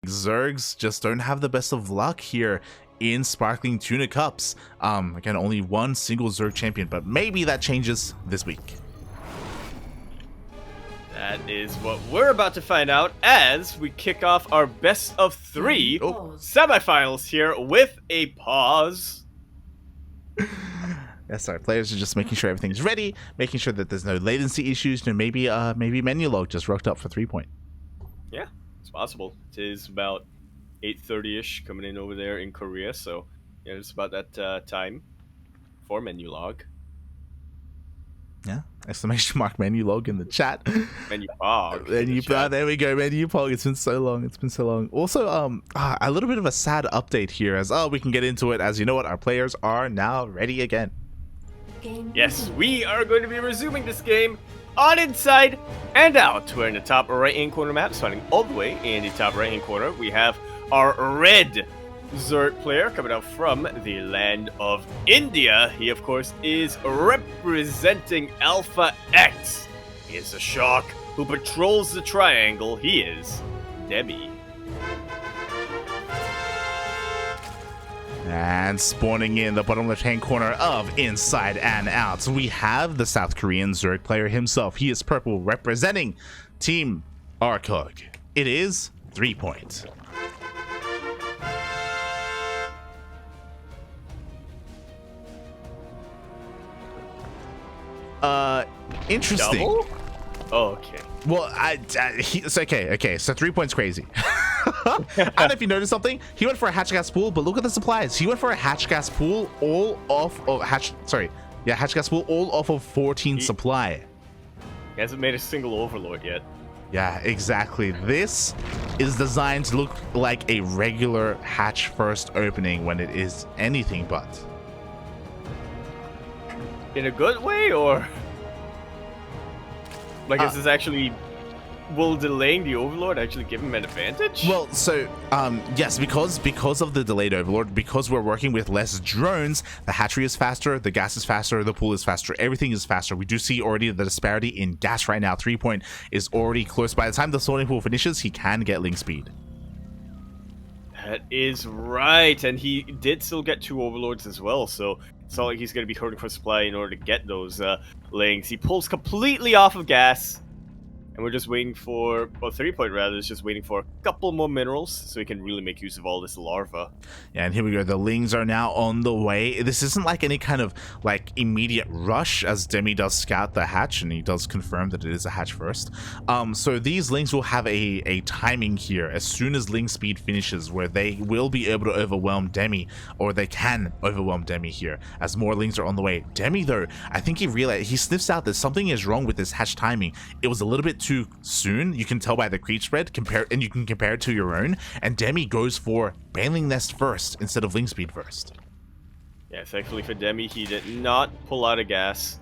Zergs just don't have the best of luck here in Sparkling Tuna Cups. Again, only one single Zerg champion, but maybe that changes this week. That is what we're about to find out as we kick off our best of 3 semifinals here with a pause. Yes, our players are just making sure everything's ready, making sure that there's no latency issues, and maybe menu log just rocked up for 3-point. Yeah, it's possible. It is about 8:30ish coming in over there in Korea, so yeah, it's about that time for menu log. Yeah, exclamation mark menu log in the chat. Menu log. There we go, menu log. It's been so long. It's been so long. Also, a little bit of a sad update here, as we can get into it. As you know what, our players are now ready again. Yes, we are going to be resuming this game on inside and out. We're in the top right-hand corner map, starting all the way in the top right-hand corner. We have our red Zerg player coming out from the land of India. He, of course, is representing Alpha X. He is a shark who patrols the triangle. He is Demi. And spawning in the bottom left-hand corner of Inside and Out, we have the South Korean Zerg player himself. He is purple, representing Team Arcog. It is 3-point. Interesting. Double? Oh, okay. Well, it's okay. So 3-point's crazy. I don't know if you noticed something. He went for a hatch gas pool, but look at the supplies. He went for a hatch gas pool all off of hatch gas pool all off of 14 supply. He hasn't made a single overlord yet. Yeah, exactly. This is designed to look like a regular hatch first opening when it is anything but. In a good way, or like is this actually will delaying the overlord actually give him an advantage? Well, so yes, because of the delayed overlord, because we're working with less drones, the hatchery is faster, the gas is faster, the pool is faster, everything is faster. We do see already the disparity in gas right now. 3-point is already close. By the time the sorting pool finishes, he can get link speed. That is right, and he did still get 2 overlords as well, so it's not like he's going to be hurting for supply in order to get those links. He pulls completely off of gas. And we're just waiting for, well, 3-point rather, is just waiting for a couple more minerals so he can really make use of all this larva. Yeah, and here we go. The lings are now on the way. This isn't like any kind of like immediate rush, as Demi does scout the hatch, and he does confirm that it is a hatch first. So these lings will have a timing here as soon as ling speed finishes, where they will be able to overwhelm Demi, or they can overwhelm Demi here, as more lings are on the way. Demi, though, I think he sniffs out that something is wrong with this hatch timing. It was a little bit too soon. You can tell by the creep spread, and you can compare it to your own, and Demi goes for Baneling Nest first instead of link speed first. Yeah, thankfully for Demi, he did not pull out of gas.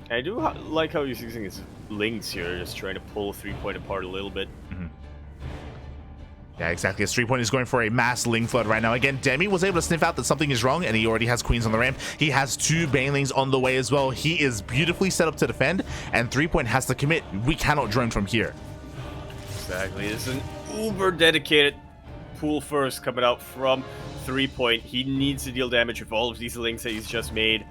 I do like how he's using his lings here, just trying to pull 3-point apart a little bit. Yeah, exactly. As 3-point is going for a mass ling flood right now. Again, Demi was able to sniff out that something is wrong, and he already has queens on the ramp. He has 2 banelings on the way as well. He is beautifully set up to defend, and 3-point has to commit. We cannot drone from here. Exactly. This is an uber dedicated pool first coming out from 3-point. He needs to deal damage with all of these links that he's just made.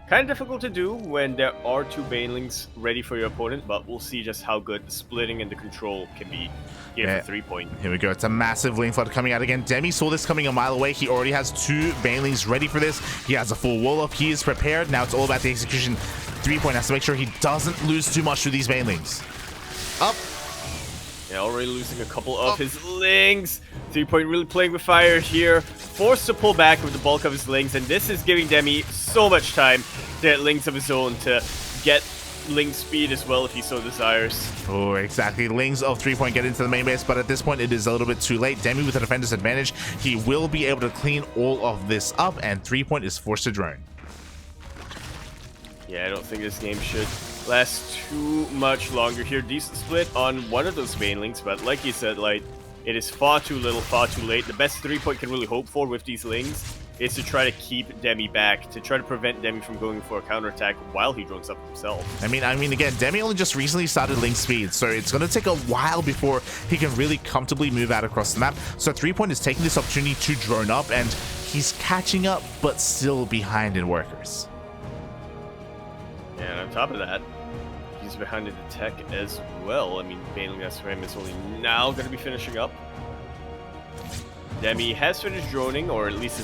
Kind of difficult to do when there are 2 banelings ready for your opponent, but we'll see just how good the splitting and the control can be here for 3-point. Here we go. It's a massive lane flood coming out again. Demi saw this coming a mile away. He already has 2 banelings ready for this. He has a full wall up. He is prepared. Now it's all about the execution. 3-point has to make sure he doesn't lose too much to these banelings. Up. Yeah, already losing a couple of his lings. 3-point really playing with fire here. Forced to pull back with the bulk of his lings, and this is giving Demi so much time to get lings of his own to get ling speed as well if he so desires. Oh, exactly. Lings of 3-point get into the main base, but at this point it is a little bit too late. Demi with a defender's advantage. He will be able to clean all of this up, and 3-point is forced to drone. Yeah, I don't think this game should last too much longer here. Decent split on one of those banelings, but like you said, like, it is far too little, far too late. The best 3-point can really hope for with these lings is to try to keep Demi back, to try to prevent Demi from going for a counterattack while he drones up himself. I mean, again, Demi only just recently started Link Speed, so it's going to take a while before he can really comfortably move out across the map. So threepoint is taking this opportunity to drone up, and he's catching up, but still behind in workers. And on top of that, he's behind in the tech as well. I mean, Baneling SRM is only now going to be finishing up. Demi has finished droning, or at least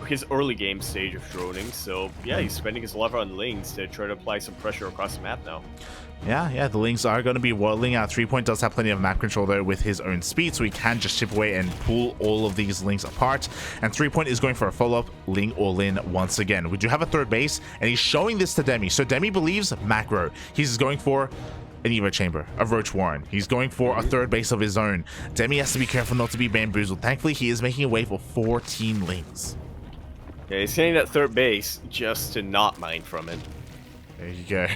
his early game stage of droning. So yeah, he's spending his lava on Lings to try to apply some pressure across the map now. Yeah, the Lings are going to be waddling out. Threepoint does have plenty of map control though with his own speed, so he can just chip away and pull all of these Lings apart. And Threepoint is going for a follow-up Ling all-in once again. We do have a third base, and he's showing this to Demi. So Demi believes macro. He's going for an Evo Chamber, a Roach Warren. He's going for a third base of his own. Demi has to be careful not to be bamboozled. Thankfully, he is making a way for 14 Lings. Yeah, he's getting that third base just to not mine from it. There you go.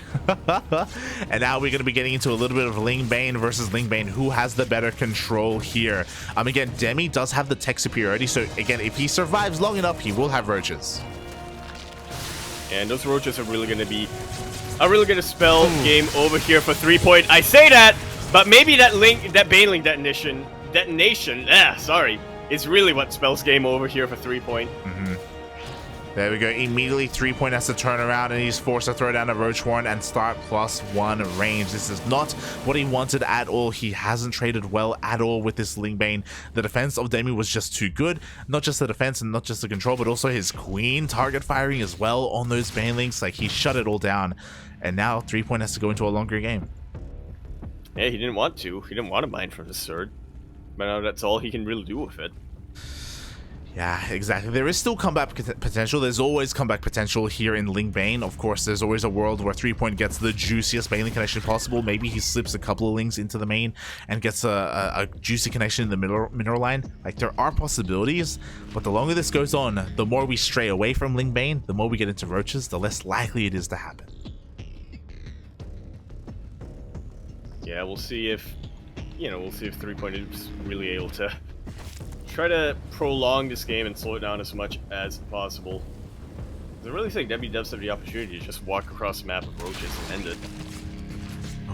And now we're going to be getting into a little bit of Ling Bane versus Ling Bane. Who has the better control here? Again, Demi does have the tech superiority. So again, if he survives long enough, he will have roaches. And those roaches are really going to spell game over here for threepoint. I say that, but maybe that Baneling detonation, is really what spells game over here for threepoint. There we go. Immediately, threepoint has to turn around, and he's forced to throw down a Roach Warren and start +1 range. This is not what he wanted at all. He hasn't traded well at all with this Ling Bane. The defense of Demi was just too good. Not just the defense and not just the control, but also his Queen target firing as well on those Banelings. Like, he shut it all down. And now threepoint has to go into a longer game. Yeah, he didn't want to. He didn't want to mine from the third. But now that's all he can really do with it. Yeah, exactly. There is still comeback potential. There's always comeback potential here in Ling Bane. Of course, there's always a world where threepoint gets the juiciest Baneling connection possible. Maybe he slips a couple of Lings into the main and gets a juicy connection in the mineral line. Like, there are possibilities, but the longer this goes on, the more we stray away from Ling Bane, the more we get into roaches, the less likely it is to happen. Yeah, we'll see if threepoint is really able to try to prolong this game and slow it down as much as possible. I really think Demi does have the opportunity to just walk across the map of roaches and end it.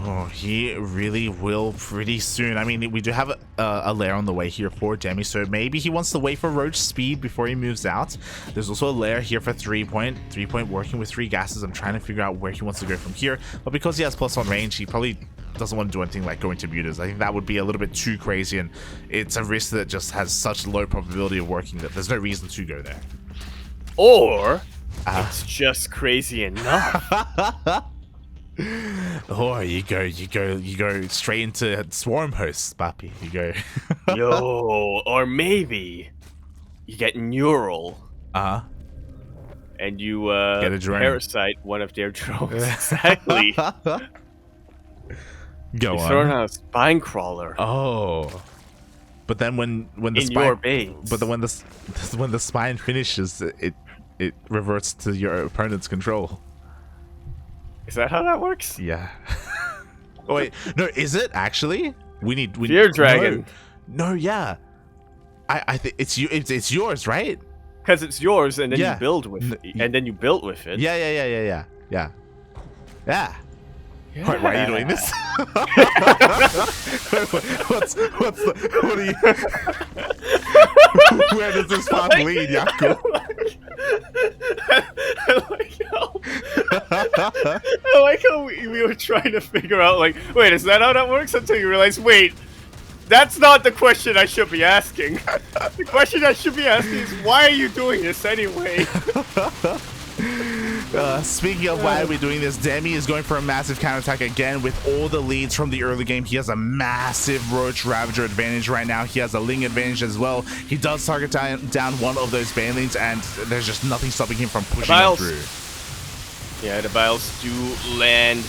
Oh, he really will pretty soon. I mean, we do have a lair on the way here for Demi, so maybe he wants to wait for Roach speed before he moves out. There's also a lair here for threepoint. Threepoint working with 3 gases. I'm trying to figure out where he wants to go from here, but because he has +1 range, he probably doesn't want to do anything like going to mutas. I think that would be a little bit too crazy, and it's a risk that just has such low probability of working that there's no reason to go there. Or it's just crazy enough. Or you go straight into swarm hosts, Papi. You go. Yo, or maybe you get neural. And you get a drone. Parasite one of their drones. Exactly. Go on. Throwing out a spine crawler. Oh. But then when the in spine, your base. But then when the spine finishes, it reverts to your opponent's control. Is that how that works? Yeah. Oh, wait, no, is it actually? We Fear Dragon. No, yeah. I think it's yours, right? Because it's yours, and then Yeah. you build with it, and then you build with it. Yeah. Yeah. Wait, why are you doing this? What are you? Where does this path lead, Yaku? I like how we were trying to figure out, like, wait, is that how that works? Until you realize, wait, that's not the question I should be asking. The question I should be asking is, why are you doing this anyway? Speaking of why we're doing this, Demi is going for a massive counterattack again with all the leads from the early game. He has a massive Roach Ravager advantage right now. He has a Ling advantage as well. He does target down one of those Banelings, and there's just nothing stopping him from pushing him through. Yeah, the Biles do land.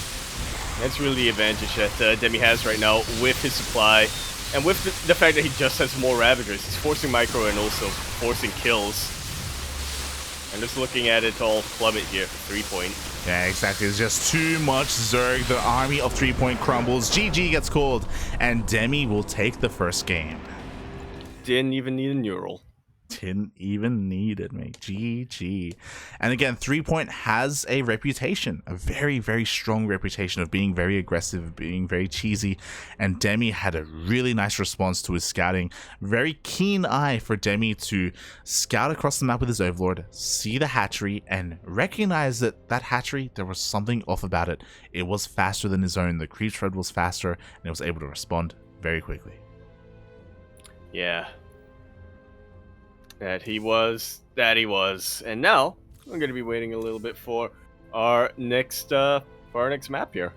That's really the advantage that Demi has right now with his supply. And with the fact that he just has more Ravagers. He's forcing micro and also forcing kills. And just looking at it all plummet here for threepoint. Yeah, exactly. It's just too much Zerg. The army of threepoint crumbles. GG gets called, and Demi will take the first game. Didn't even need a neural. Didn't even need it, mate. GG. And again, 3-point has a reputation, a very, very strong reputation of being very aggressive, being very cheesy. And Demi had a really nice response to his scouting. Very keen eye for Demi to scout across the map with his Overlord, see the hatchery, and recognize that that hatchery, there was something off about it. It was faster than his own. The creep thread was faster, and it was able to respond very quickly. Yeah. That he was. And now I'm going to be waiting a little bit for our next map here.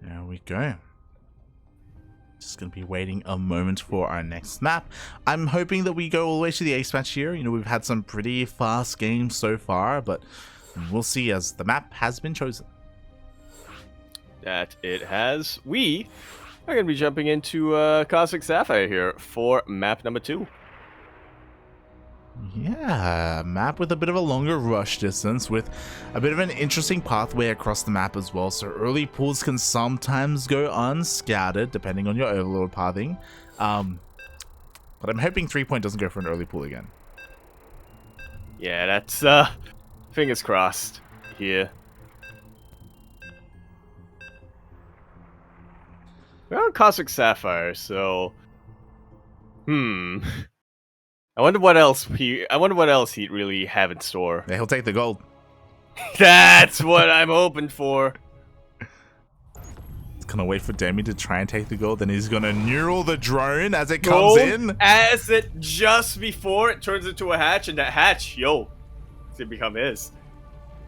There we go. Just going to be waiting a moment for our next map. I'm hoping that we go all the way to the ace match here. You know, we've had some pretty fast games so far, but we'll see as the map has been chosen. That it has. We are going to be jumping into Cosmic Sapphire here for map number 2. Yeah, map with a bit of a longer rush distance with a bit of an interesting pathway across the map as well. So early pools can sometimes go unscouted depending on your Overlord pathing. But I'm hoping 3-point doesn't go for an early pool again. Yeah, that's fingers crossed here. We're on Cosmic Sapphire, so I wonder what else he'd really have in store. Yeah, he'll take the gold. That's what I'm hoping for. He's gonna wait for Demi to try and take the gold, then he's gonna neural the drone as it comes in. As it just before it turns into a hatch, and that hatch, it's gonna become his.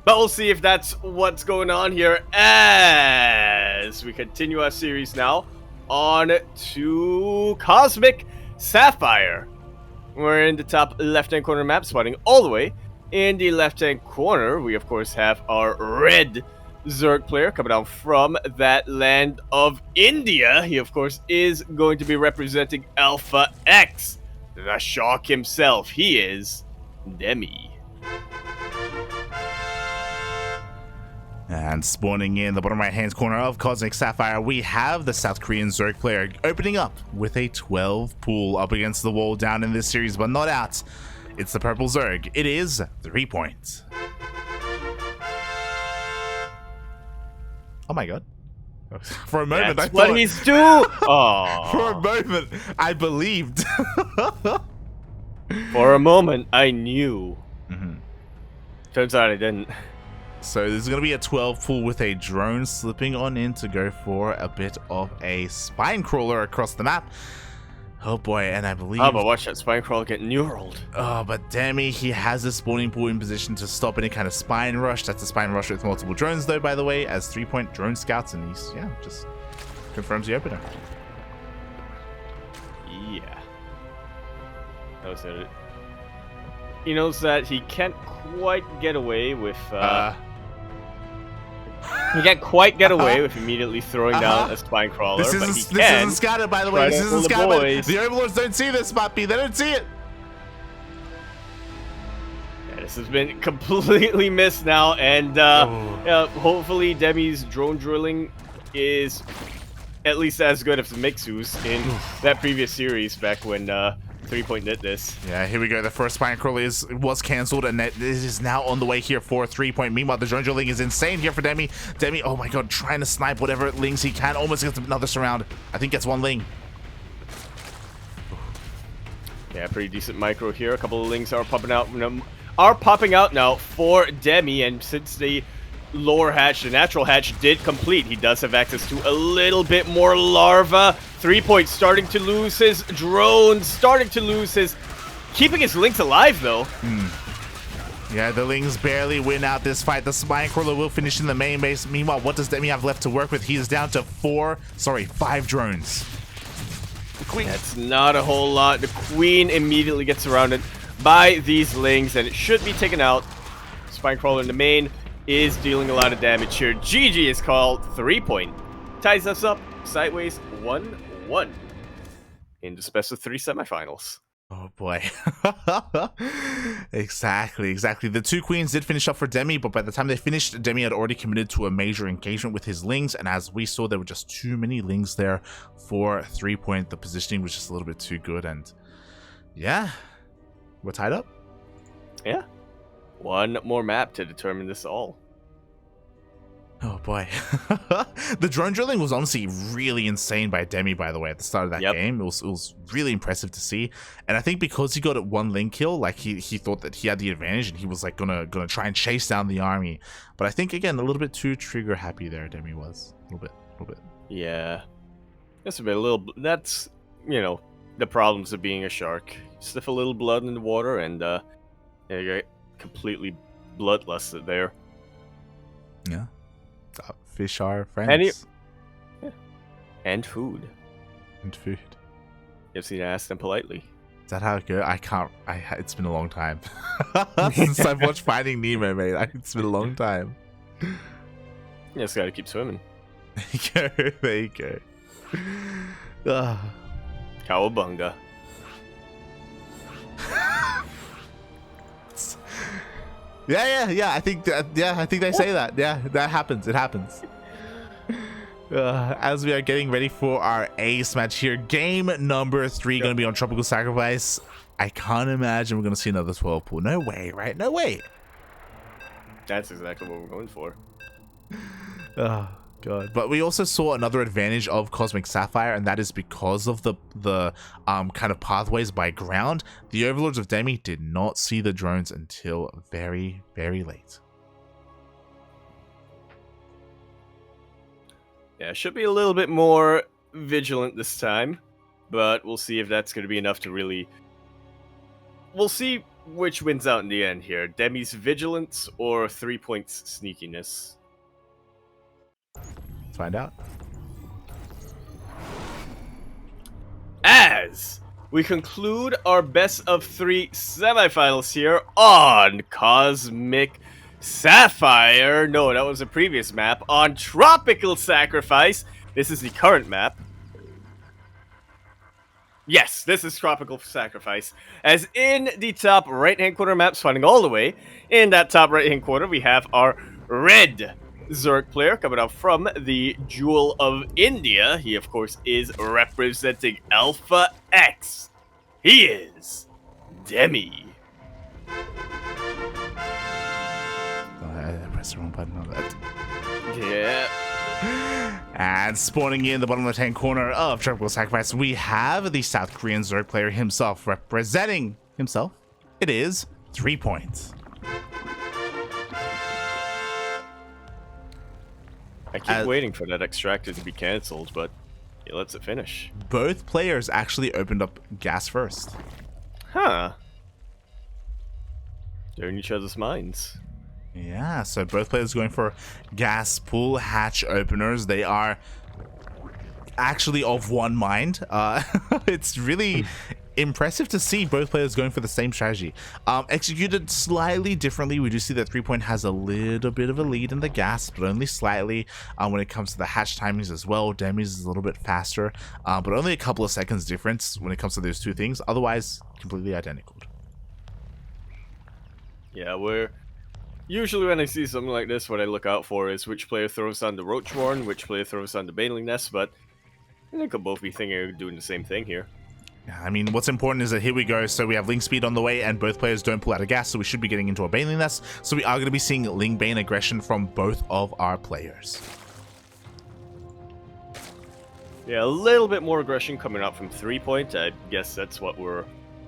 But we'll see if that's what's going on here as we continue our series now on to Cosmic Sapphire. We're in the top left-hand corner map, spotting all the way. In the left-hand corner, we of course have our red Zerg player coming down from that land of India. He of course is going to be representing Alpha X, the Shark himself. He is Demi. And spawning in the bottom right hand corner of Cosmic Sapphire, we have the South Korean Zerg player opening up with a 12 pool up against the wall down in this series, but not out. It's the purple Zerg. It is 3-point. Oh my god. For a moment, That's I thought... what he's doing! Oh. For a moment, I believed. For a moment, I knew. Turns out I didn't. So there's going to be a 12 pool with a drone slipping on in to go for a bit of a spine crawler across the map. Oh boy, and I believe... Oh, but watch that spine crawler get neural. Oh, but Demi, he has a spawning pool in position to stop any kind of spine rush. That's a spine rush with multiple drones though, by the way, as 3-point drone scouts, and he's, just confirms the opener. Yeah. That was it. He knows that he can't quite get away with... He can't quite get away with immediately throwing down a spine crawler. This isn't scouted, by the way. This isn't scouted. The Overlords don't see this, Poppy. They don't see it. Yeah, this has been completely missed now, and hopefully Demi's drone drilling is at least as good as Mixu's in that previous series back when 3-point did this. Yeah, here we go. The first spine crawler was cancelled, and it is now on the way here for 3-point. Meanwhile, the drone drilling is insane here for Demi. Demi, oh my god, trying to snipe whatever lings he can. Almost gets another surround. I think gets one ling. Yeah, pretty decent micro here. A couple of lings are popping out now for Demi, and since the lower hatch, the natural hatch, did complete, he does have access to a little bit more larva. 3-point starting to lose his drones, keeping his links alive though. Yeah, the lings barely win out this fight. The spine crawler will finish in the main base. Meanwhile, what does Demi have left to work with? He is down to 5 drones. The queen. That's not a whole lot. The queen immediately gets surrounded by these lings, and it should be taken out. Spine crawler in the main is dealing a lot of damage here. GG is called. 3-point ties us up sideways 1-1 in the best of 3 semifinals. Oh boy. Exactly. The two queens did finish up for Demi, but by the time they finished, Demi had already committed to a major engagement with his lings, and as we saw, there were just too many lings there for 3-point. The positioning was just a little bit too good, and yeah, we're tied up. Yeah. One more map to determine this all. Oh boy. The drone drilling was honestly really insane by Demi, by the way, at the start of that game. It was really impressive to see. And I think because he got it one link kill, like he thought that he had the advantage and he was like gonna try and chase down the army. But I think again a little bit too trigger happy there, Demi was. A little bit. Yeah. That's a bit that's, you know, the problems of being a shark. Sniff a little blood in the water and yeah, you get completely bloodless there. Yeah. Fish are friends. And food. And food. You have to ask them politely. Is that how it goes? It's been a long time. Since I've watched Finding Nemo, mate. It's been a long time. You just gotta keep swimming. There you go. Cowabunga. Yeah. I think they say that. Yeah, that happens. It happens. As we are getting ready for our ace match here, game number 3 going to be on Tropical Sacrifice. I can't imagine we're going to see another 12 pool. No way, right? No way. That's exactly what we're going for. Oh god. But we also saw another advantage of Cosmic Sapphire, and that is because of the kind of pathways by ground. The Overlords of Demi did not see the drones until very, very late. Yeah, should be a little bit more vigilant this time, but we'll see if that's going to be enough to really... We'll see which wins out in the end here. Demi's vigilance or 3-point's sneakiness. Let's find out. As we conclude our best of 3 semifinals here on Cosmic Sapphire. No, that was a previous map. On Tropical Sacrifice. This is the current map. Yes, this is Tropical Sacrifice. As in the top right-hand corner map, spawning all the way. In that top right-hand corner, we have our red Zerg player coming out from the Jewel of India. He, of course, is representing Alpha X. He is Demi. I pressed the wrong button on that. Yeah. And spawning in the bottom left-hand corner of Tropical Sacrifice, we have the South Korean Zerg player himself representing himself. It is 3-point. I keep waiting for that extractor to be cancelled, but it lets it finish. Both players actually opened up gas first. Huh. They're in each other's minds. Yeah, so both players going for gas pool hatch openers. They are actually of one mind. It's really impressive to see both players going for the same strategy. Executed slightly differently. We do see that 3-point has a little bit of a lead in the gas, but only slightly. When it comes to the hatch timings as well, Demi's is a little bit faster, but only a couple of seconds difference when it comes to those two things. Otherwise, completely identical. Yeah, usually when I see something like this, what I look out for is which player throws on the Roach Warren, which player throws on the Baneling Nest, but they could both be thinking of doing the same thing here. Yeah, I mean, what's important is that here we go. So we have Ling Speed on the way, and both players don't pull out of gas, so we should be getting into a Baneling Nest. So we are going to be seeing Ling Bane aggression from both of our players. Yeah, a little bit more aggression coming out from 3-point. I guess that's what we're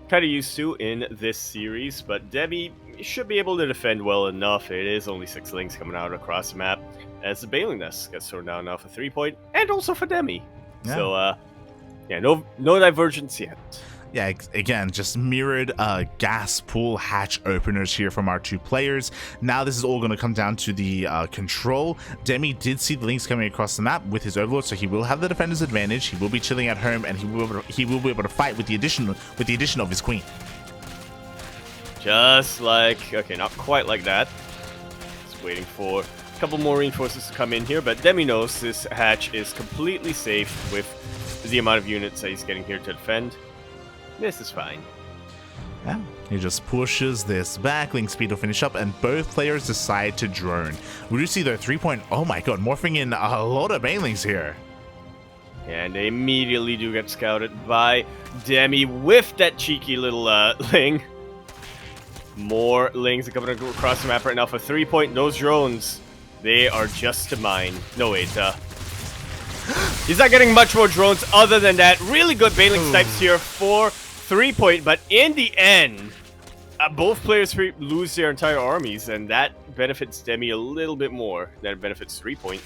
kind of used to in this series, but Demi should be able to defend well enough. It is only 6 Lings coming out across the map, as the Baneling Nest gets thrown down now for 3-point, and also for Demi. Yeah. So, yeah, no divergence yet. Yeah, again, just mirrored gas pool hatch openers here from our two players. Now this is all going to come down to the control. Demi did see the links coming across the map with his Overlord, so he will have the defender's advantage. He will be chilling at home, and he will be able to fight with the addition of his queen. Just like, okay, not quite like that. Just waiting for a couple more reinforcements to come in here, but Demi knows this hatch is completely safe with the amount of units that he's getting here to defend. This is fine. Yeah, he just pushes this back. Link speed will finish up, and both players decide to drone. We do see their 3-point. Oh my god, morphing in a lot of banelings here. And they immediately do get scouted by Demi with that cheeky little Ling. More Lings are coming across the map right now for 3-point. Those drones, they are just to mine. No, wait, he's not getting much more drones other than that. Really good baneling snipes here for 3-point, but in the end, both players lose their entire armies, and that benefits Demi a little bit more than it benefits 3-point.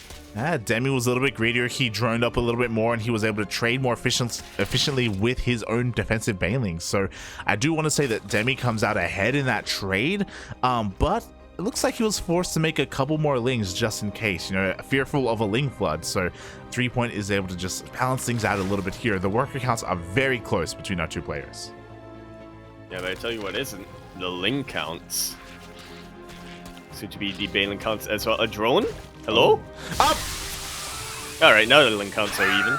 Demi was a little bit greedier. He droned up a little bit more, and he was able to trade more efficiently with his own defensive banelings. So I do want to say that Demi comes out ahead in that trade, but it looks like he was forced to make a couple more Lings just in case, you know, fearful of a Ling flood. So 3-point is able to just balance things out a little bit here. The worker counts are very close between our two players. Yeah, but I tell you what isn't. The Ling counts. Soon to be the baneling counts as well. A drone? Hello? Up! Alright, now the Ling counts are even.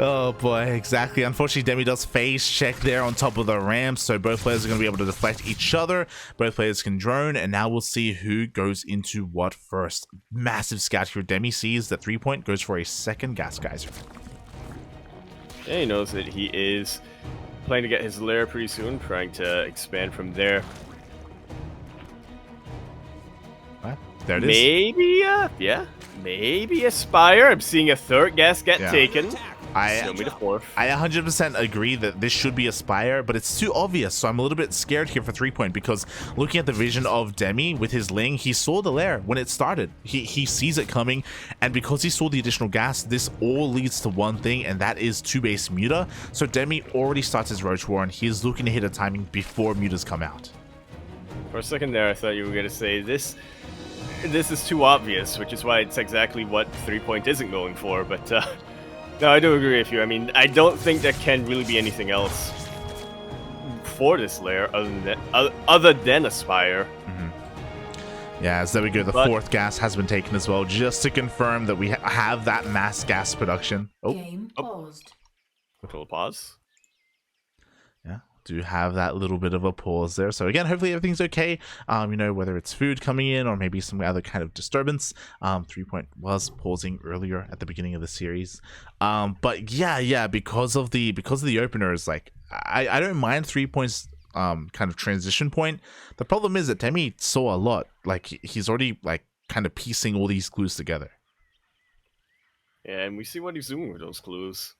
Oh boy, exactly. Unfortunately, Demi does phase check there on top of the ramp, so both players are going to be able to deflect each other. Both players can drone, and now we'll see who goes into what first. Massive scout here. Demi sees that 3-point, goes for a second gas geyser. Yeah, he knows that he is planning to get his lair pretty soon, trying to expand from there. Well, there it is. Maybe, maybe a Spire. I'm seeing a third gas get taken. Show me the fourth. I 100% agree that this should be a Spire, but it's too obvious, so I'm a little bit scared here for 3-point, because looking at the vision of Demi with his Ling, he saw the lair when it started. He sees it coming, and because he saw the additional gas, this all leads to one thing, and that is 2-base Muta. So Demi already starts his Roach War, and he is looking to hit a timing before Mutas come out. For a second there, I thought you were going to say this is too obvious, which is why it's exactly what 3-point isn't going for, but no, I do agree with you. I mean, I don't think there can really be anything else for this layer other than Aspire. Yeah, so there we go. The fourth gas has been taken as well, just to confirm that we have that mass gas production. Game paused. Quick little pause. Yeah, do have that little bit of a pause there. So again, hopefully everything's okay. You know, whether it's food coming in or maybe some other kind of disturbance. 3-point was pausing earlier at the beginning of the series. But yeah, because of the openers, like I don't mind 3-point's kind of transition point. The problem is that Demi saw a lot. Like he's already like kind of piecing all these clues together. Yeah, and we see what he's doing with those clues.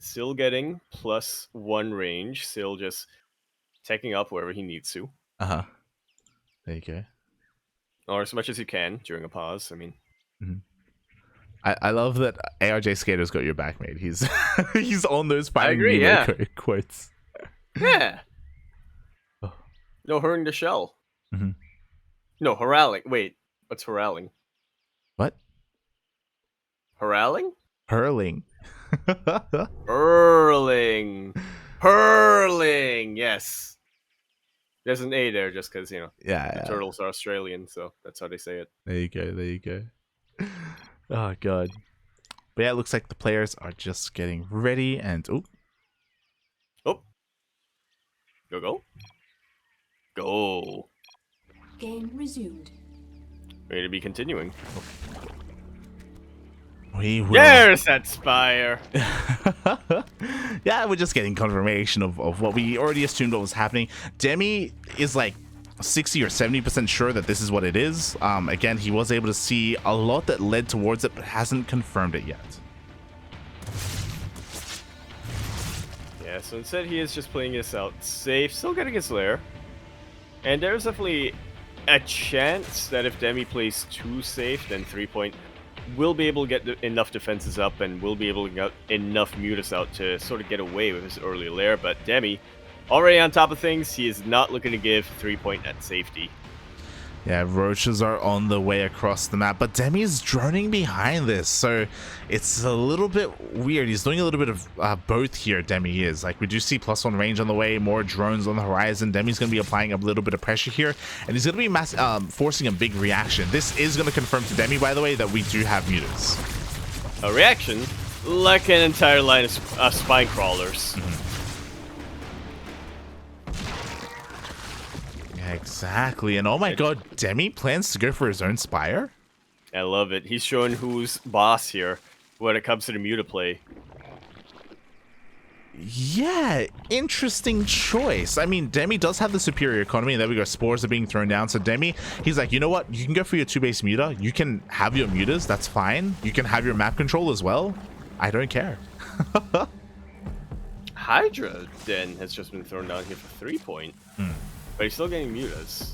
Still getting +1 range, still just taking up wherever he needs to. There you go. Or as much as you can during a pause, I mean. I love that ARJ Skater's got your back, mate. He's he's on those I agree, yeah. quotes. Yeah. No hurling the shell. No, hurling. Wait, what's hurling? What? Hurling? Hurling. Hurling, yes. There's an A there just because, you know, the turtles are Australian, so that's how they say it. There you go. Oh, God. But yeah, it looks like the players are just getting ready, and Go. Game resumed. Ready to be continuing. We will. There's that Spire. Yeah, we're just getting confirmation of what we already assumed what was happening. Demi is like 60 or 70% sure that this is what it is. Again, he was able to see a lot that led towards it, but hasn't confirmed it yet. Yeah, so instead he is just playing this out safe, still getting his lair. And there's definitely a chance that if Demi plays too safe, then 3-point will be able to get enough defenses up and will be able to get enough Mutas out to sort of get away with his early lair. But Demi, already on top of things, he is not looking to give 3-point at safety. Yeah, roaches are on the way across the map, but Demi is droning behind this, so it's a little bit weird. He's doing a little bit of both here, Demi is. Like, we do see +1 range on the way, more drones on the horizon. Demi's going to be applying a little bit of pressure here, and he's going to be forcing a big reaction. This is going to confirm to Demi, by the way, that we do have Mutas. A reaction? Like an entire line of spine crawlers. Exactly. And oh my god, Demi plans to go for his own Spire? I love it. He's showing who's boss here when it comes to the Muta play. Yeah, interesting choice. I mean, Demi does have the superior economy, and there we go. Spores are being thrown down. So Demi, he's like, you know what? You can go for your 2-base Muta. You can have your Mutas. That's fine. You can have your map control as well. I don't care. Hydra then has just been thrown down here for 3-point. But he's still getting Mutas.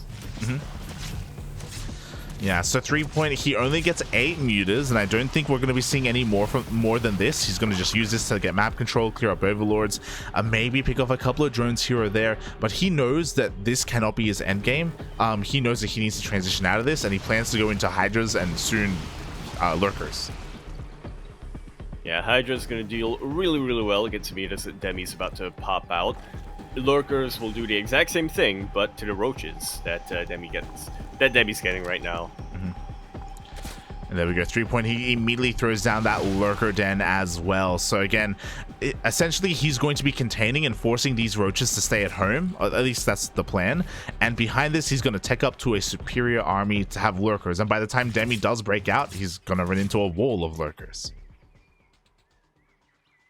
Yeah, so 3-point, he only gets 8 mutas, and I don't think we're going to be seeing any more than this. He's going to just use this to get map control, clear up overlords, maybe pick off a couple of drones here or there, but he knows that this cannot be his end game. He knows that he needs to transition out of this, and he plans to go into Hydras and soon Lurkers. Yeah, Hydra's going to deal really, really well against mutas that Demi's about to pop out. Lurkers will do the exact same thing, but to the roaches that Demi's getting right now. And there we go, 3-point. He immediately throws down that lurker den as well. So again, essentially he's going to be containing and forcing these roaches to stay at home. At least that's the plan. And behind this, he's going to tech up to a superior army to have lurkers. And by the time Demi does break out, he's going to run into a wall of lurkers.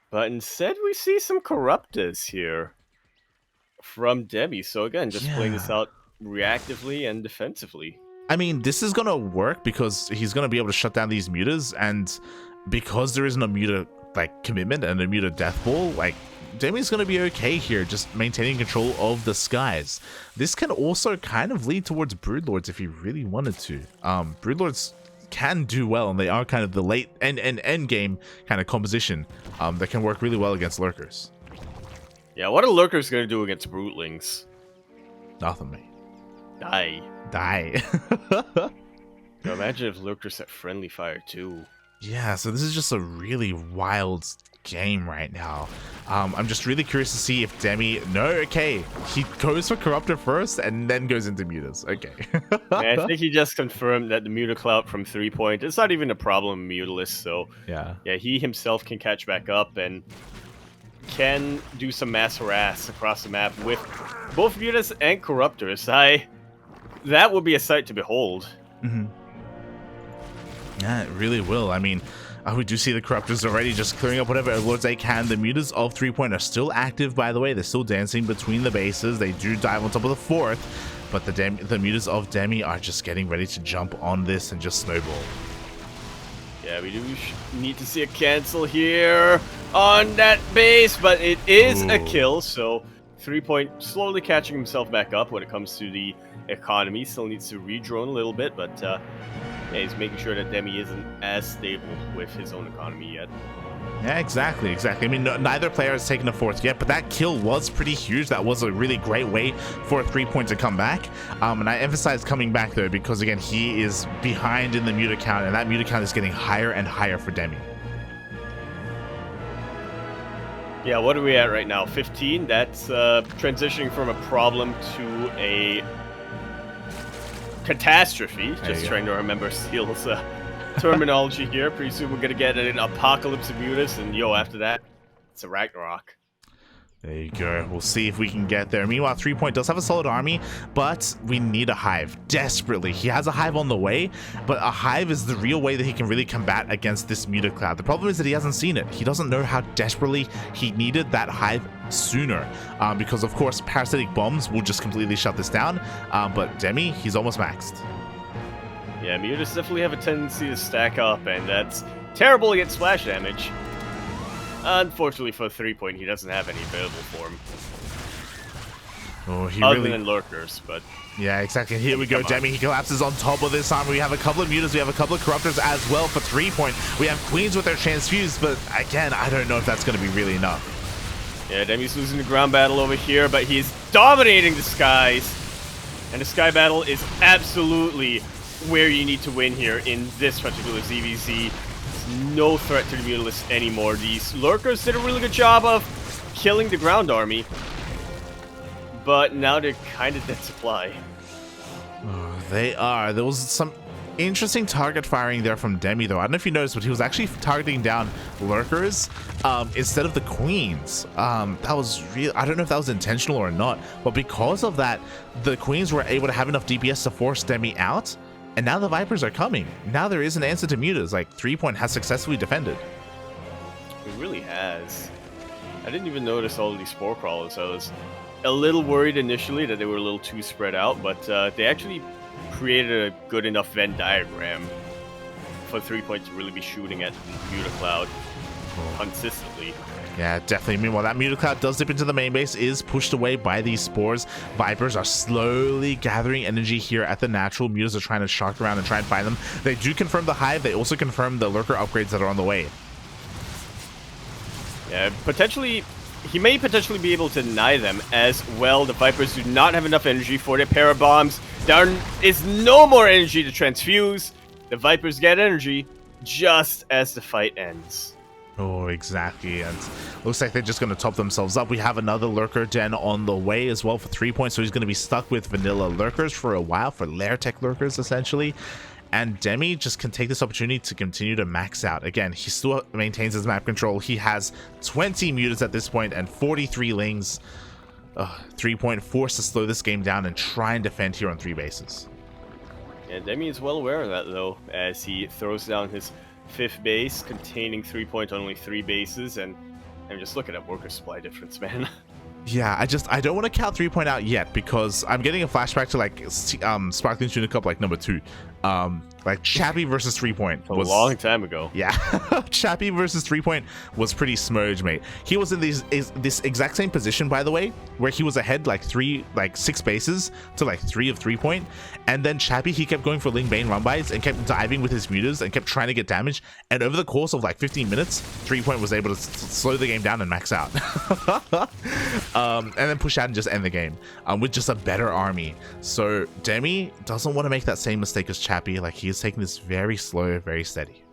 But instead, we see some Corruptors here from Demi. So again, just playing this out reactively and defensively. I mean, this is going to work because he's going to be able to shut down these mutas, and because there isn't a muta commitment and a muta death ball, Demi's going to be okay here, just maintaining control of the skies. This can also kind of lead towards Broodlords if he really wanted to. Broodlords can do well, and they are kind of the late end game kind of composition that can work really well against lurkers. Yeah, what are lurkers going to do against Broodlings? Nothing, mate. Die. Now imagine if lurkers set friendly fire too. Yeah, so this is just a really wild game right now. I'm just really curious to see if Demi... No, okay. He goes for Corruptor first and then goes into mutas. Okay. Yeah, I think he just confirmed that the Muta clout from 3-point is not even a problem in Mutalist, so... Yeah, he himself can catch back up and can do some mass harass across the map with both mutas and Corruptors. That would be a sight to behold. Yeah, it really will. I mean, we do see the Corruptors already just clearing up whatever lords they can. The mutas of 3-point are still active, by the way. They're still dancing between the bases. They do dive on top of the 4th, but the mutas of Demi are just getting ready to jump on this and just snowball. Yeah, we do need to see a cancel here on that base, but it is a kill, so 3-point slowly catching himself back up when it comes to the economy. Still needs to redrone a little bit, but yeah, he's making sure that Demi isn't as stable with his own economy yet. Yeah, exactly. I mean, neither player has taken a 4th yet, but that kill was pretty huge. That was a really great way for a 3-point to come back. And I emphasize coming back, though, because, again, he is behind in the muta count, and that muta count is getting higher and higher for Demi. Yeah, what are we at right now? 15? That's transitioning from a problem to a catastrophe. Just trying to remember Steel's terminology here. Pretty soon we're going to get an apocalypse of mutas, and after that, it's a Ragnarok. There you go. We'll see if we can get there. Meanwhile, 3-point does have a solid army, but we need a hive desperately. He has a hive on the way, but a hive is the real way that he can really combat against this muta cloud. The problem is that he hasn't seen it. He doesn't know how desperately he needed that hive sooner, because of course parasitic bombs will just completely shut this down. But Demi, he's almost maxed. Yeah, mutas definitely have a tendency to stack up, and that's terrible against splash damage. Unfortunately for 3-point, he doesn't have any available for him. Other than lurkers, but... Yeah, exactly. Here we go, Demi. He collapses on top of this armor. We have a couple of mutas. We have a couple of Corruptors as well for 3-point. We have Queens with their transfuse, but again, I don't know if that's going to be really enough. Yeah, Demi's losing the ground battle over here, but he's dominating the skies. And the sky battle is absolutely where you need to win here in this particular ZvZ. No threat to the Mutalist anymore. These lurkers did a really good job of killing the ground army, but now they're kind of dead supply. Oh, they are. There was some Interesting target firing there from Demi, though. I don't know if you noticed, but he was actually targeting down lurkers instead of the queens. That was real. I don't know if that was intentional or not, but because of that, the queens were able to have enough DPS to force Demi out, and now the Vipers are coming. Now there is an answer to mutas. Like, 3-point has successfully defended. It really has. I didn't even notice all of these spore crawlers. I was a little worried initially that they were a little too spread out, but they actually created a good enough Venn diagram for 3-point to really be shooting at Muta Cloud consistently. Yeah, definitely. Meanwhile, that Muta Cloud does dip into the main base, is pushed away by these spores. Vipers are slowly gathering energy here at the natural. Mutas are trying to shark around and try and find them. They do confirm the hive. They also confirm the lurker upgrades that are on the way. Yeah, potentially, he may potentially be able to deny them as well. The Vipers do not have enough energy for their para bombs. There is no more energy to transfuse. The Vipers get energy just as the fight ends. Oh, exactly. And looks like they're just going to top themselves up. We have another lurker den on the way as well for 3-point, so he's going to be stuck with vanilla lurkers for a while, for lair tech lurkers essentially. And Demi just can take this opportunity to continue to max out. Again, he still maintains his map control. He has 20 mutas at this point and 43 lings. 3-point forced to slow this game down and try and defend here on 3 bases. Yeah, Demi is well aware of that though, as he throws down his 5th base containing 3-point on only 3 bases, and just look at that worker supply difference, man. Yeah, I don't want to count 3-point out yet because I'm getting a flashback to like Sparkling Tuna Cup like number 2. Like Chappie versus 3-point was a long time ago. Yeah, Chappie versus 3-point was pretty smurge, mate. He was in this exact same position, by the way, where he was ahead like 6 bases to like 3 of 3-point, and then Chappie, he kept going for Ling Bane run bys and kept diving with his mutas and kept trying to get damage. And over the course of like 15 minutes, 3-point was able to slow the game down and max out, and then push out and just end the game with just a better army. So Demi doesn't want to make that same mistake as Chappie. Like, he is taking this very slow, very steady.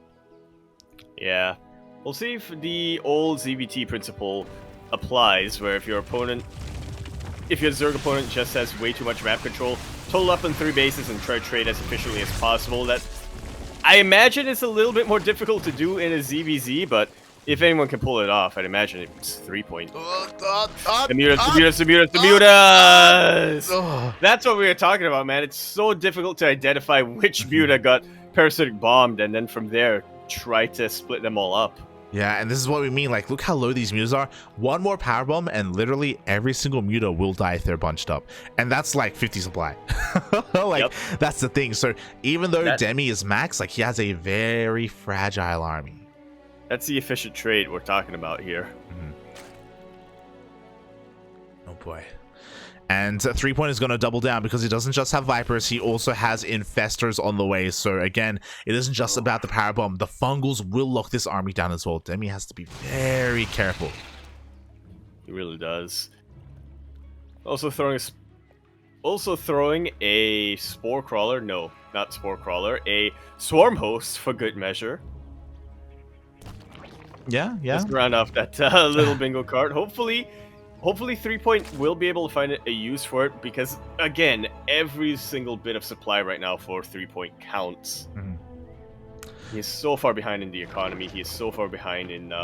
Yeah, we'll see if the old ZvT principle applies, where if your Zerg opponent just has way too much map control, total up on 3 bases and try to trade as efficiently as possible. That, I imagine, it's a little bit more difficult to do in a ZvZ, but if anyone can pull it off, I'd imagine it's 3-point. The mutas! That's what we were talking about, man. It's so difficult to identify which muta got parasitic bombed, and then from there, try to split them all up. Yeah, and this is what we mean. Like, look how low these mutas are. One more power bomb, and literally every single muta will die if they're bunched up. And that's like 50 supply. Like, that's the thing. So even though Demi is max, like, he has a very fragile army. That's the efficient trade we're talking about here. Oh boy. And 3-point is going to double down because he doesn't just have Vipers, he also has Infestors on the way. So again, it isn't just about the power bomb. The Fungals will lock this army down as well. Demi has to be very careful. He really does. Also throwing a Spore Crawler. No, not Spore Crawler. A Swarm Host for good measure. Yeah. Just round off that little bingo card. Hopefully 3-point will be able to find a use for it, because again, every single bit of supply right now for 3-point counts. He is so far behind in the economy. He is so far behind in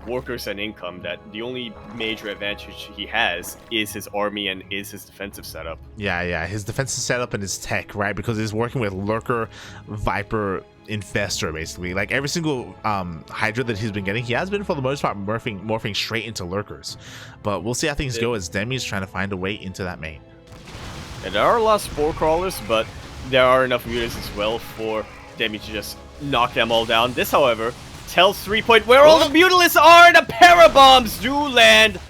workers and income that the only major advantage he has is his army and is his defensive setup. Yeah, his defensive setup and his tech, right? Because he's working with Lurker, Viper, Infestor, basically. Like, every single Hydra that he's been getting, he has been, for the most part, morphing straight into Lurkers. But we'll see how things go as Demi's trying to find a way into that main. And there are a lot of Spore Crawlers, but there are enough mutas as well for Demi to just knock them all down. This, however, tells 3-point where all the Mutalisks are. The Parabombs do land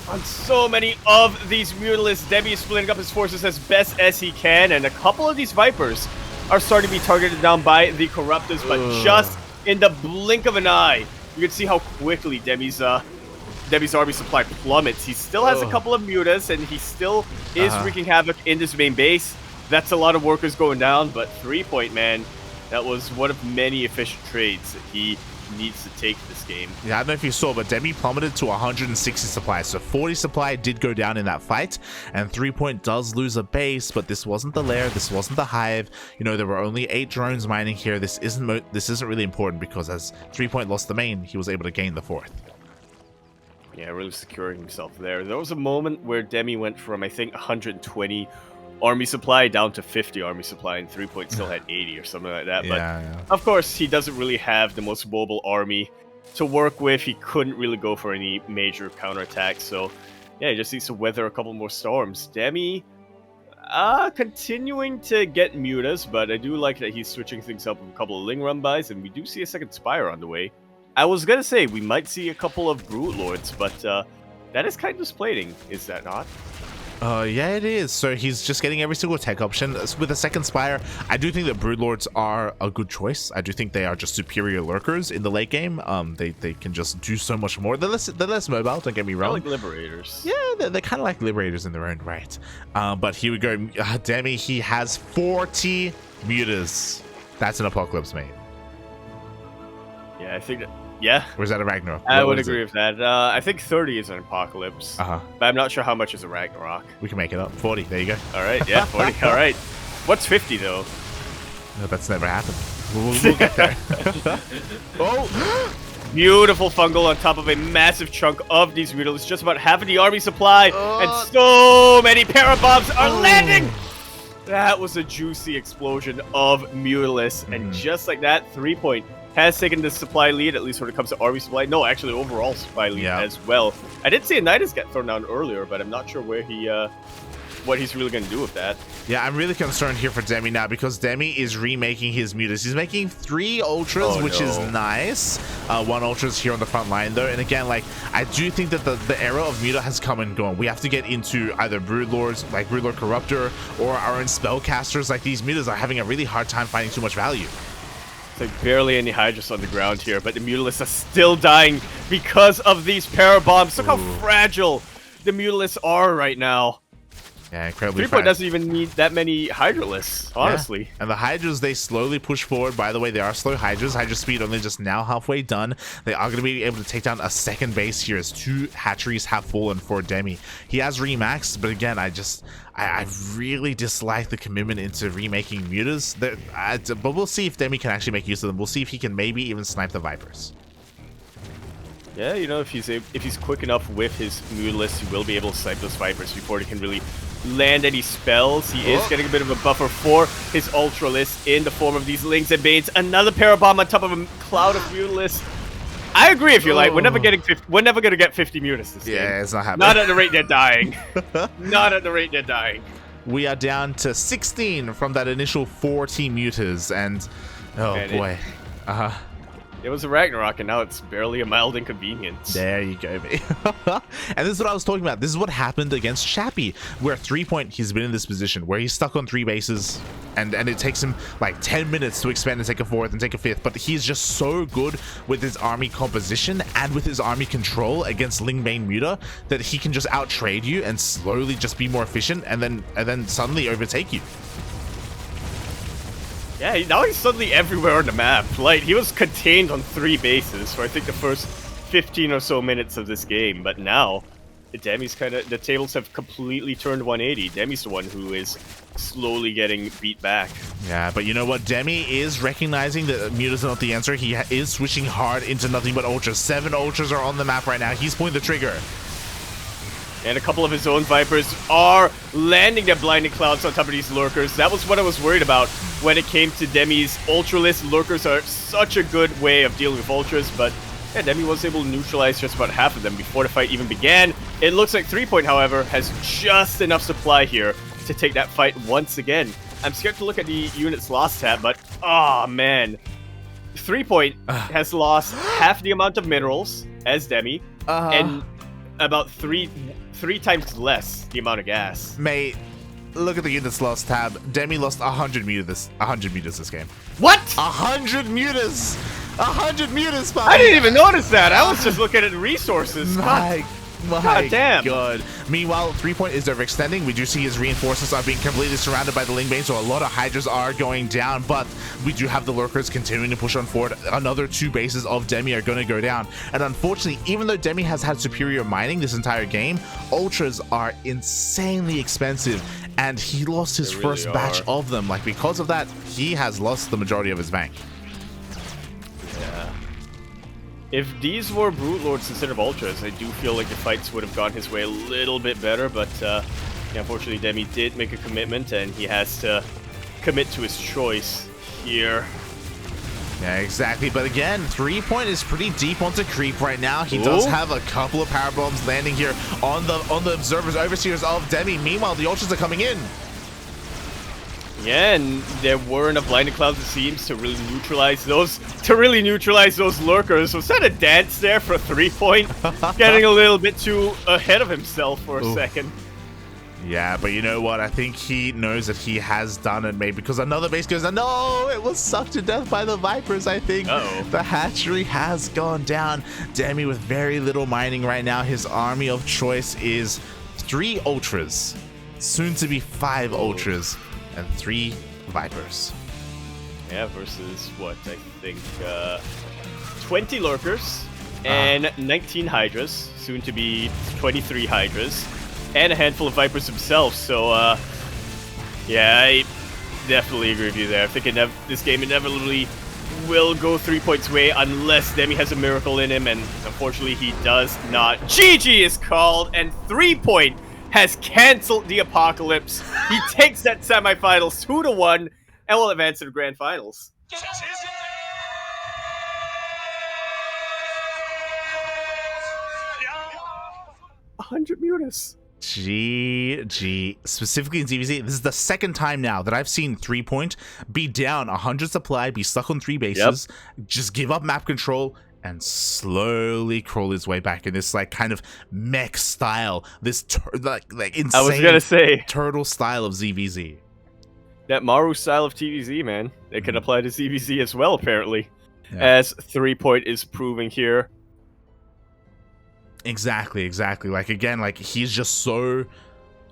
on so many of these Mutalisks. Demi is splitting up his forces as best as he can, and a couple of these Vipers are starting to be targeted down by the Corruptors, but just in the blink of an eye, you can see how quickly Demi's army supply plummets. He still has a couple of mutas, and he still is wreaking havoc in this main base. That's a lot of workers going down, but 3-point, man, that was one of many efficient trades. He needs to take this game. Yeah, I don't know if you saw, but Demi plummeted to 160 supply, so 40 supply did go down in that fight, and 3point does lose a base, but this wasn't the lair, this wasn't the hive. You know, there were only 8 drones mining here. This isn't really important because as 3point lost the main, he was able to gain the 4th. Yeah, really securing himself there. There was a moment where Demi went from, I think, 120 army supply down to 50 army supply, and 3point still had 80 or something like that. But of course, he doesn't really have the most mobile army to work with. He couldn't really go for any major counterattacks. So, yeah, he just needs to weather a couple more storms. Demi, continuing to get mutas, but I do like that he's switching things up with a couple of Ling run bys, and we do see a second Spire on the way. I was gonna say we might see a couple of Brute Lords, but that is kind of displating, is that not? Yeah, it is. So he's just getting every single tech option. With a second Spire, I do think that Broodlords are a good choice. I do think they are just superior lurkers in the late game. They can just do so much more. They're less mobile, don't get me wrong. Like Liberators. Yeah, they're kind of like Liberators in their own right. But here we go. Demi, he has 40 mutas. That's an Apocalypse, mate. Yeah, I think that... Yeah. Or is that a Ragnarok? I would agree with that. I think 30 is an Apocalypse. But I'm not sure how much is a Ragnarok. We can make it up. 40. There you go. All right. Yeah, 40. All right. What's 50, though? No, that's never happened. We'll get there. Oh! Beautiful fungal on top of a massive chunk of these Mutalisks. Just about half of the army supply. And so many Parabombs are landing! That was a juicy explosion of Mutalisks. And just like that, 3point has taken the supply lead, at least when it comes to army supply. No, actually, overall supply lead as well. I did see a Nidus get thrown down earlier, but I'm not sure where he, what he's really going to do with that. Yeah, I'm really concerned here for Demi now because Demi is remaking his mutas. He's making 3 ultras, which is nice. 1 ultras here on the front line, though. And again, like, I do think that the era of muta has come and gone. We have to get into either Broodlords, like Broodlord Corruptor, or our own spellcasters. Like, these mutas are having a really hard time finding too much value. Like barely any Hydras on the ground here, but the Mutalisks are still dying because of these Parabombs. Look how fragile the Mutalisks are right now. Yeah, incredibly 3point doesn't even need that many Hydralisks, honestly. Yeah. And the Hydras, they slowly push forward. By the way, they are slow Hydras. Hydra speed only just now halfway done. They are going to be able to take down a second base here as 2 hatcheries have fallen for Demi. He has remaxed, but again, I really dislike the commitment into remaking mutas. But we'll see if Demi can actually make use of them. We'll see if he can maybe even snipe the Vipers. Yeah, you know, if he's quick enough with his Mutalisks, he will be able to snipe those Vipers before he can really land any spells. He is getting a bit of a buffer for his Ultralisks in the form of these Lings and Banes. Another Parabomb on top of a cloud of Mutalisks. I agree if you like. We're never gonna get 50 Mutas this game. Yeah, it's not happening. Not at the rate they're dying. Not at the rate they're dying. We are down to 16 from that initial 40 mutas, and boy. It was a Ragnarok, and now it's barely a mild inconvenience. There you go, mate. And this is what I was talking about. This is what happened against Chappie, where 3point, he's been in this position where he's stuck on 3 bases, and it takes him like 10 minutes to expand and take a 4th and take a 5th, but he's just so good with his army composition and with his army control against Lingbane Muta that he can just outtrade you and slowly just be more efficient and then suddenly overtake you. Yeah, now he's suddenly everywhere on the map. Like, he was contained on 3 bases for I think the first 15 or so minutes of this game, but now Demi's the tables have completely turned 180. Demi's the one who is slowly getting beat back. Yeah, but you know what? Demi is recognizing that Muta's not the answer. He is switching hard into nothing but ultras. 7 ultras are on the map right now. He's pulling the trigger. And a couple of his own Vipers are landing their blinding clouds on top of these lurkers. That was what I was worried about when it came to Demi's Ultralist. Lurkers are such a good way of dealing with ultras, but yeah, Demi was able to neutralize just about half of them before the fight even began. It looks like 3point, however, has just enough supply here to take that fight once again. I'm scared to look at the units lost tab, but oh man. 3point has lost half the amount of minerals as Demi, and about three times less the amount of gas. Mate, look at the units lost tab. Demi lost 100 mutas this game. What? 100 mutas! 100 mutas, Bobby! I didn't even notice that. I was just looking at resources. My My damn. God. Meanwhile, 3-point is overextending. We do see his reinforcements are being completely surrounded by the Ling Bane, so a lot of Hydras are going down, but we do have the Lurkers continuing to push on forward. Another 2 bases of Demi are going to go down. And unfortunately, even though Demi has had superior mining this entire game, Ultras are insanely expensive, and he lost his first batch of them. Like, because of that, he has lost the majority of his bank. Yeah. If these were Brute Lords instead of Ultras, I do feel like the fights would have gone his way a little bit better, but yeah, unfortunately Demi did make a commitment, and he has to commit to his choice here. Yeah, exactly. But again, 3-point is pretty deep onto creep right now. He does have a couple of power bombs landing here on the observers, overseers of Demi. Meanwhile, the Ultras are coming in. Yeah, and there weren't enough blinding clouds, it seems, to really neutralize those lurkers. Was that a dance there for 3-point? Getting a little bit too ahead of himself for a second. Yeah, but you know what? I think he knows that he has done it, maybe, because another base goes down. No, it was sucked to death by the Vipers, I think. The hatchery has gone down. Demi with very little mining right now. His army of choice is 3 Ultras, soon to be 5 Ultras, and 3 Vipers. Yeah, versus what? I think 20 Lurkers and 19 Hydras, soon to be 23 Hydras, and a handful of Vipers themselves. So, yeah, I definitely agree with you there. I think this game inevitably will go 3-point's way unless Demi has a miracle in him, and unfortunately he does not. GG is called, and 3-point has canceled the apocalypse. He takes that semifinals 2-1 and will advance to the grand finals. 100 mutas. GG. Specifically in ZvZ, this is the second time now that I've seen 3-point be down 100 supply, be stuck on 3 bases, just give up map control, and slowly crawl his way back in this like kind of mech style, this like insane I was gonna say turtle style of ZvZ. That Maru style of TVZ, man. It can apply to ZvZ as well, apparently. As 3-point is proving here. Exactly. Like, again, like, he's just so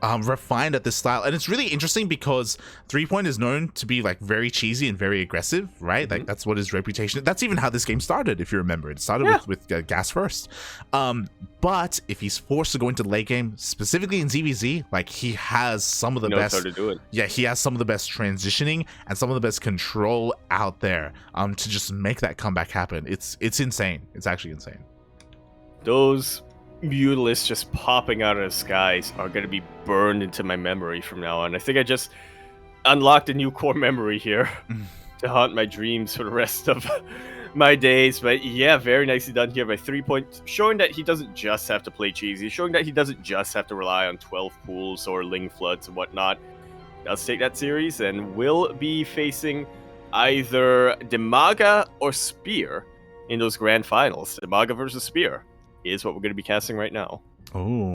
refined at this style, and it's really interesting because 3-point is known to be like very cheesy and very aggressive, right? Like, that's what his reputation. That's even how this game started, if you remember. It started with gas first. But if he's forced to go into the late game, specifically in ZvZ, like, he has some of the best. How to do it. Yeah, he has some of the best transitioning and some of the best control out there to just make that comeback happen. It's insane. It's actually insane. Those Mutalisks just popping out of the skies are going to be burned into my memory from now on. I think I just unlocked a new core memory here to haunt my dreams for the rest of my days. But yeah, very nicely done here by 3-point, showing that he doesn't just have to play cheesy, showing that he doesn't just have to rely on 12 pools or Ling Floods and whatnot. Let's take that series and will be facing either Demaga or Spear in those grand finals. Demaga versus Spear is what we're going to be casting right now. Oh.